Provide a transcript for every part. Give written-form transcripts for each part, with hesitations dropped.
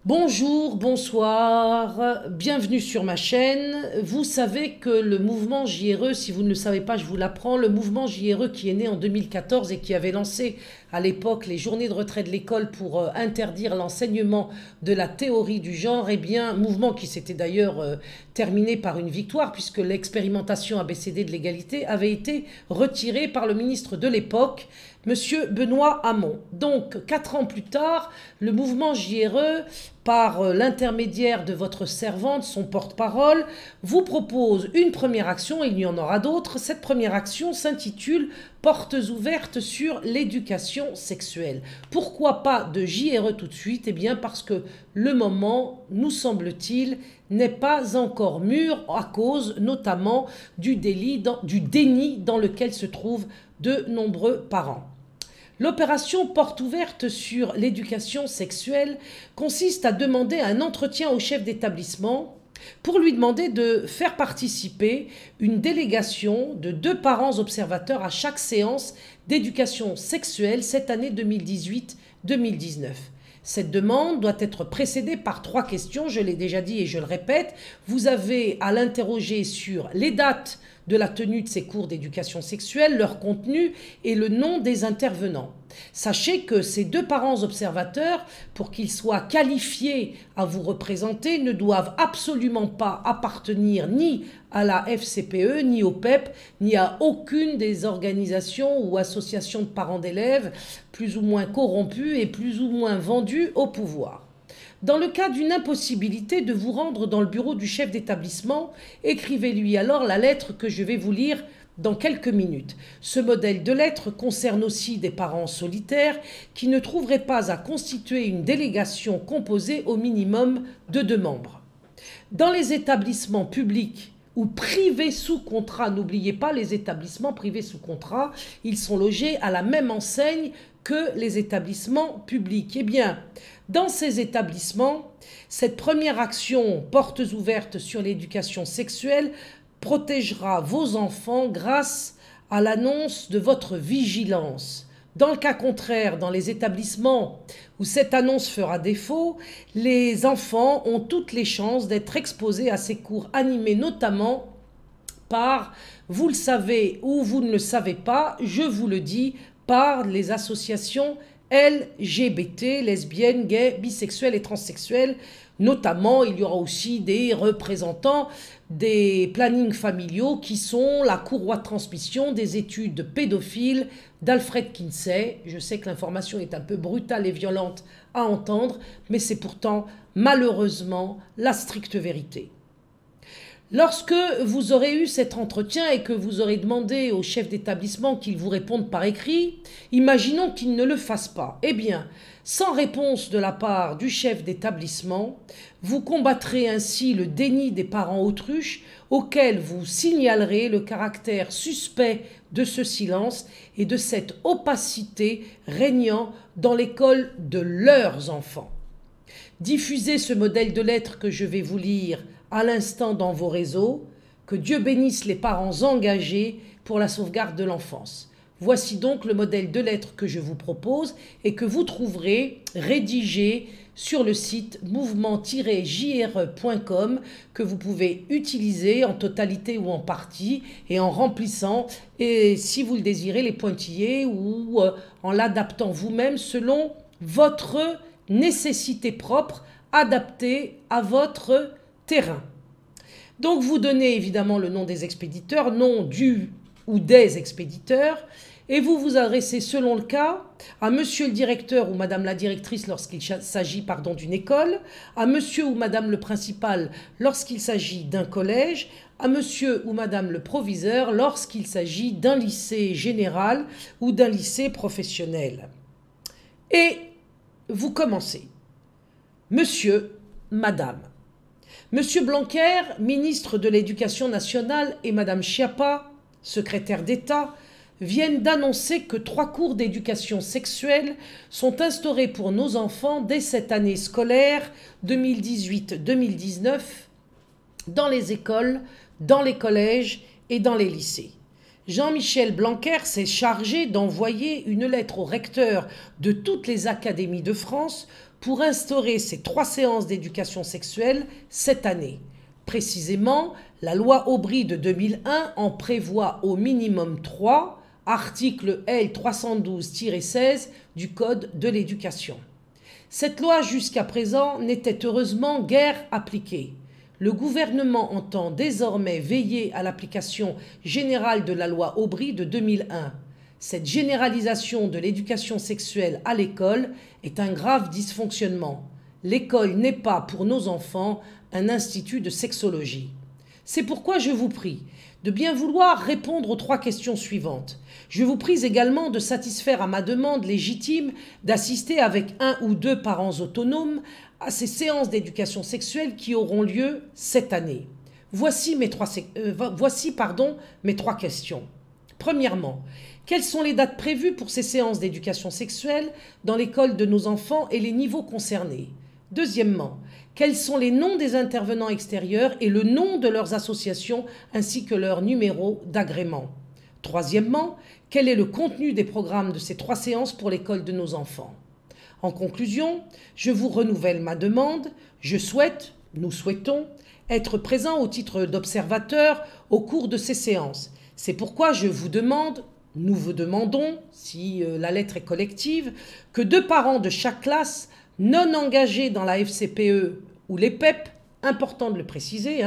Bonjour, bonsoir, bienvenue sur ma chaîne. Vous savez que le mouvement JRE, si vous ne le savez pas, je vous l'apprends, le mouvement JRE qui est né en 2014 et qui avait lancé à l'époque les journées de retrait de l'école pour interdire l'enseignement de la théorie du genre, eh bien, mouvement qui s'était d'ailleurs terminé par une victoire puisque l'expérimentation ABCD de l'égalité avait été retirée par le ministre de l'époque, Monsieur Benoît Hamon. Donc, 4 ans plus tard, le mouvement JRE, par l'intermédiaire de votre servante, son porte-parole, vous propose une première action, il y en aura d'autres. Cette première action s'intitule « Portes ouvertes sur l'éducation sexuelle ». Pourquoi pas de JRE tout de suite? Eh bien parce que le moment, nous semble-t-il, n'est pas encore mûr à cause notamment du déni dans lequel se trouvent de nombreux parents. L'opération porte ouverte sur l'éducation sexuelle consiste à demander un entretien au chef d'établissement pour lui demander de faire participer une délégation de 2 parents observateurs à chaque séance d'éducation sexuelle cette année 2018-2019. Cette demande doit être précédée par 3 questions, je l'ai déjà dit et je le répète. Vous avez à l'interroger sur les dates de la tenue de ces cours d'éducation sexuelle, leur contenu et le nom des intervenants. Sachez que ces 2 parents observateurs, pour qu'ils soient qualifiés à vous représenter, ne doivent absolument pas appartenir ni à la FCPE, ni au PEP, ni à aucune des organisations ou associations de parents d'élèves plus ou moins corrompues et plus ou moins vendues au pouvoir. Dans le cas d'une impossibilité de vous rendre dans le bureau du chef d'établissement, écrivez-lui alors la lettre que je vais vous lire dans quelques minutes. Ce modèle de lettre concerne aussi des parents solitaires qui ne trouveraient pas à constituer une délégation composée au minimum de 2 membres. Dans les établissements publics ou privés sous contrat, n'oubliez pas les établissements privés sous contrat, ils sont logés à la même enseigne que les établissements publics. Eh bien, dans ces établissements, cette première action, portes ouvertes sur l'éducation sexuelle, protégera vos enfants grâce à l'annonce de votre vigilance. Dans le cas contraire, dans les établissements où cette annonce fera défaut, les enfants ont toutes les chances d'être exposés à ces cours animés, notamment par, vous le savez ou vous ne le savez pas, je vous le dis, par les associations LGBT, lesbiennes, gays, bisexuels et transsexuels. Notamment, il y aura aussi des représentants des plannings familiaux qui sont la courroie de transmission des études pédophiles d'Alfred Kinsey. Je sais que l'information est un peu brutale et violente à entendre, mais c'est pourtant malheureusement la stricte vérité. Lorsque vous aurez eu cet entretien et que vous aurez demandé au chef d'établissement qu'il vous réponde par écrit, imaginons qu'il ne le fasse pas. Eh bien, sans réponse de la part du chef d'établissement, vous combattrez ainsi le déni des parents autruches auxquels vous signalerez le caractère suspect de ce silence et de cette opacité régnant dans l'école de leurs enfants. Diffusez ce modèle de lettre que je vais vous lire à l'instant dans vos réseaux. Que Dieu bénisse les parents engagés pour la sauvegarde de l'enfance. Voici donc le modèle de lettre que je vous propose et que vous trouverez rédigé sur le site mouvement-jre.com que vous pouvez utiliser en totalité ou en partie et en remplissant, et si vous le désirez, les pointillés ou en l'adaptant vous-même selon votre nécessité propre, adaptée à votre terrain. Donc vous donnez évidemment le nom des expéditeurs, nom du ou des expéditeurs, et vous vous adressez selon le cas à monsieur le directeur ou madame la directrice lorsqu'il s'agit d'une école, à monsieur ou madame le principal lorsqu'il s'agit d'un collège, à monsieur ou madame le proviseur lorsqu'il s'agit d'un lycée général ou d'un lycée professionnel. Et vous commencez. Monsieur, madame. Monsieur Blanquer, ministre de l'Éducation nationale, et madame Schiappa, secrétaire d'État, viennent d'annoncer que 3 cours d'éducation sexuelle sont instaurés pour nos enfants dès cette année scolaire 2018-2019 dans les écoles, dans les collèges et dans les lycées. Jean-Michel Blanquer s'est chargé d'envoyer une lettre au recteur de toutes les académies de France pour instaurer ces 3 séances d'éducation sexuelle cette année. Précisément, la loi Aubry de 2001 en prévoit au minimum 3, article L 312-16 du Code de l'éducation. Cette loi jusqu'à présent n'était heureusement guère appliquée. Le gouvernement entend désormais veiller à l'application générale de la loi Aubry de 2001. Cette généralisation de l'éducation sexuelle à l'école est un grave dysfonctionnement. L'école n'est pas pour nos enfants un institut de sexologie. C'est pourquoi je vous prie de bien vouloir répondre aux 3 questions suivantes. Je vous prie également de satisfaire à ma demande légitime d'assister avec 1 ou 2 parents autonomes à ces séances d'éducation sexuelle qui auront lieu cette année. Voici mes 3 questions. Premièrement, quelles sont les dates prévues pour ces séances d'éducation sexuelle dans l'école de nos enfants et les niveaux concernés? Deuxièmement, quels sont les noms des intervenants extérieurs et le nom de leurs associations ainsi que leur numéro d'agrément? Troisièmement, quel est le contenu des programmes de ces 3 séances pour l'école de nos enfants? En conclusion, je vous renouvelle ma demande. Nous souhaitons être présents au titre d'observateurs au cours de ces séances. C'est pourquoi nous vous demandons, si la lettre est collective, que 2 parents de chaque classe non engagés dans la FCPE ou les PEP, important de le préciser,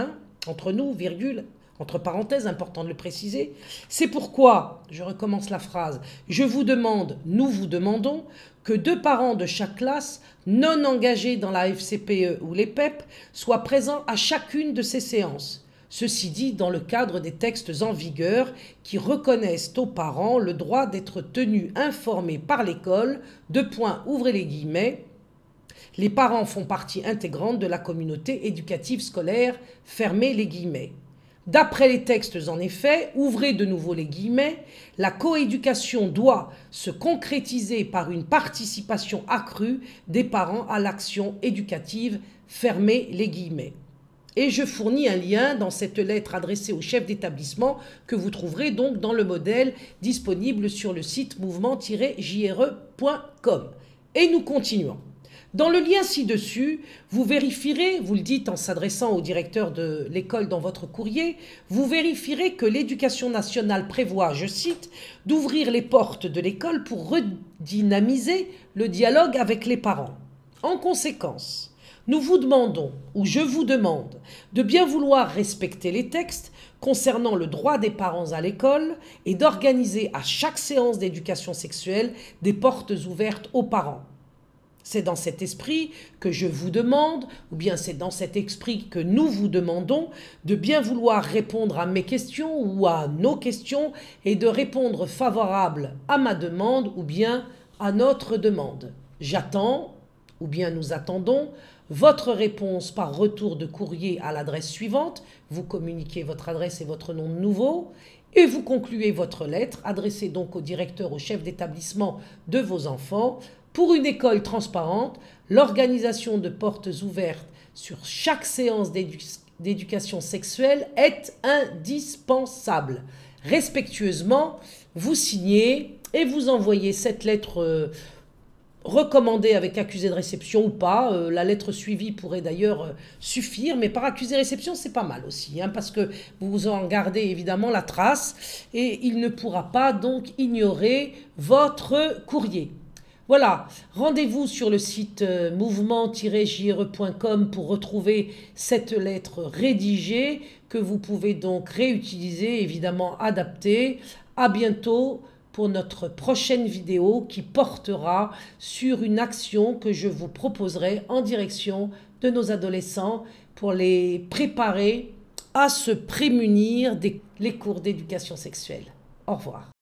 entre nous, virgule, entre parenthèses, important de le préciser. C'est pourquoi, je recommence la phrase, nous vous demandons que 2 parents de chaque classe non engagés dans la FCPE ou les PEP soient présents à chacune de ces séances. Ceci dit dans le cadre des textes en vigueur qui reconnaissent aux parents le droit d'être tenus informés par l'école, ouvrez les guillemets, les parents font partie intégrante de la communauté éducative scolaire, fermez les guillemets. D'après les textes en effet, ouvrez de nouveau les guillemets, la coéducation doit se concrétiser par une participation accrue des parents à l'action éducative, fermez les guillemets. Et je fournis un lien dans cette lettre adressée au chef d'établissement que vous trouverez donc dans le modèle disponible sur le site mouvement-jre.com. Et nous continuons. Dans le lien ci-dessus, vous vérifierez, vous le dites en s'adressant au directeur de l'école dans votre courrier, vous vérifierez que l'Éducation nationale prévoit, je cite, d'ouvrir les portes de l'école pour redynamiser le dialogue avec les parents. En conséquence, nous vous demandons, ou je vous demande, de bien vouloir respecter les textes concernant le droit des parents à l'école et d'organiser à chaque séance d'éducation sexuelle des portes ouvertes aux parents. C'est dans cet esprit que je vous demande, ou bien c'est dans cet esprit que nous vous demandons, de bien vouloir répondre à mes questions ou à nos questions et de répondre favorable à ma demande ou bien à notre demande. J'attends, ou bien nous attendons, votre réponse par retour de courrier à l'adresse suivante. Vous communiquez votre adresse et votre nom de nouveau et vous concluez votre lettre adressée donc au directeur, au chef d'établissement de vos enfants. Pour une école transparente, l'organisation de portes ouvertes sur chaque séance d'éducation sexuelle est indispensable. Respectueusement, vous signez et vous envoyez cette lettre recommandée avec accusé de réception ou pas. La lettre suivie pourrait d'ailleurs suffire, mais par accusé de réception, c'est pas mal aussi, parce que vous en gardez évidemment la trace et il ne pourra pas donc ignorer votre courrier. Voilà, rendez-vous sur le site mouvement-jre.com pour retrouver cette lettre rédigée que vous pouvez donc réutiliser, évidemment adapter. À bientôt pour notre prochaine vidéo qui portera sur une action que je vous proposerai en direction de nos adolescents pour les préparer à se prémunir des cours d'éducation sexuelle. Au revoir.